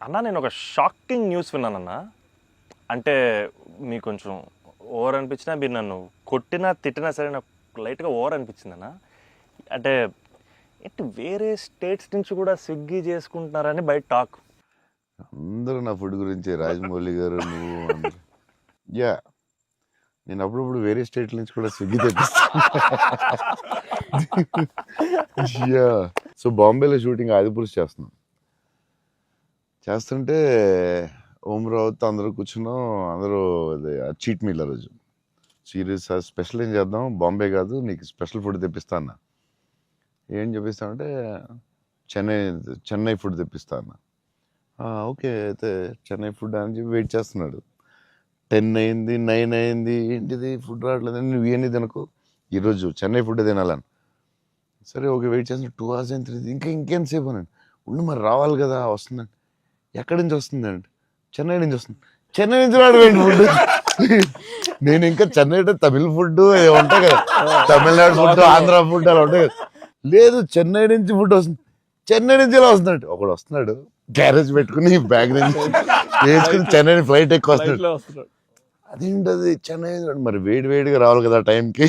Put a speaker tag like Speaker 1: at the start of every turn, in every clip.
Speaker 1: అన్నా నేను ఒక షాకింగ్ న్యూస్ విన్నానన్న. అంటే మీకు కొంచెం ఓవర్ అనిపించినా, మీరు నన్ను కొట్టినా తిట్టినా సరే నాకు లైట్గా ఓవర్ అనిపించిందన్న. అంటే ఏంటి వేరే స్టేట్స్ నుంచి కూడా స్విగ్గీ చేసుకుంటున్నారని బయట టాక్.
Speaker 2: అందరూ నా ఫుడ్ గురించి రాజమౌళి గారు నువ్వు అందరూ. యా, నేను అప్పుడప్పుడు వేరే స్టేట్ నుంచి కూడా స్విగ్గీ తెప్పిస్తాను. యా, సో బాంబేలో షూటింగ్ ఆదిపురుష్ చేస్తుంటే ఓం రావుతో అందరూ కూర్చున్నాం. అందరూ చీట్ మీల్ ఆ రోజు సీరియస్ స్పెషల్ ఏం చేద్దాం, బాంబే కాదు నీకు స్పెషల్ ఫుడ్ తెప్పిస్తా అన్న. ఏం చెప్పిస్తానంటే చెన్నై ఫుడ్ తెప్పిస్తా అన్న. ఓకే అయితే చెన్నై ఫుడ్ అని చెప్పి వెయిట్ చేస్తున్నాడు. 10 అయింది, 9 అయింది, ఏంటిది ఫుడ్ రావట్లేదు, నువ్వు ఇవన్నీ తినకు, ఈరోజు చెన్నై ఫుడ్ తినాలని. సరే ఓకే వెయిట్ చేస్తున్నా. 2 hours అయింది, ఇంకేంతసేపు అనండి. ఉండి మరి రావాలి కదా, వస్తుందండి. ఎక్కడి నుంచి వస్తుందండి? చెన్నై నుంచి వస్తుంది. చెన్నై నుంచి రావడం ఫుడ్. నేను ఇంకా చెన్నై అంటే తమిళ ఫుడ్ ఉంటాయి కదా, తమిళనాడు ఫుడ్, ఆంధ్ర ఫుడ్ అలా ఉంటాయి కదా. లేదు చెన్నై నుంచి ఫుడ్ వస్తుంది. చెన్నై నుంచి ఇలా వస్తున్నాడు. ఒకడు వస్తున్నాడు గ్యారేజ్ పెట్టుకుని బ్యాగ్ నుంచి వేసుకుని చెన్నై ఫ్లైట్ ఎక్కువ వస్తున్నాడు. అదేంటది చెన్నై మరి వేడిగా రావాలి కదా టైంకి.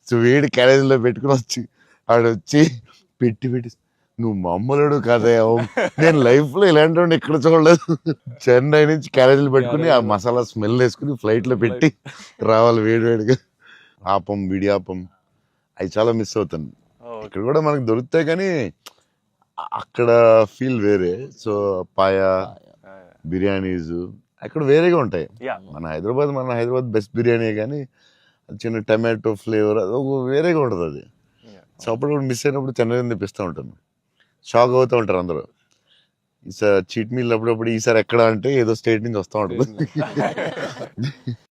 Speaker 2: సో వేడి క్యారేజ్లో పెట్టుకుని వచ్చి ఆడొచ్చి పెట్టి నువ్వు మామూలుడు కాదే, నేను లైఫ్లో ఇలాంటి ఎక్కడ చూడలేదు. చెన్నై నుంచి క్యారేజీలు పెట్టుకుని ఆ మసాలా స్మెల్ వేసుకుని ఫ్లైట్లో పెట్టి రావాలి వేడిగా. ఆపం విడియాపం అవి చాలా మిస్ అవుతాను. ఇక్కడ కూడా మనకు దొరుకుతాయి కానీ అక్కడ ఫీల్ వేరే. సో పాయా బిర్యానీస్ అక్కడ వేరేగా ఉంటాయి. మన హైదరాబాద్ బెస్ట్ బిర్యానీ, కానీ చిన్న టమాటో ఫ్లేవర్ అది వేరేగా ఉంటుంది అది. సో అప్పుడు మిస్ అయినప్పుడు చెన్నై తెప్పిస్తూ ఉంటాను. షాక్ అవుతూ ఉంటారు అందరూ. ఈసారి చీట్ మీల్ అప్పుడప్పుడు ఈసారి ఎక్కడ అంటే ఏదో స్టేట్ నుంచి వస్తూ ఉంటుంది.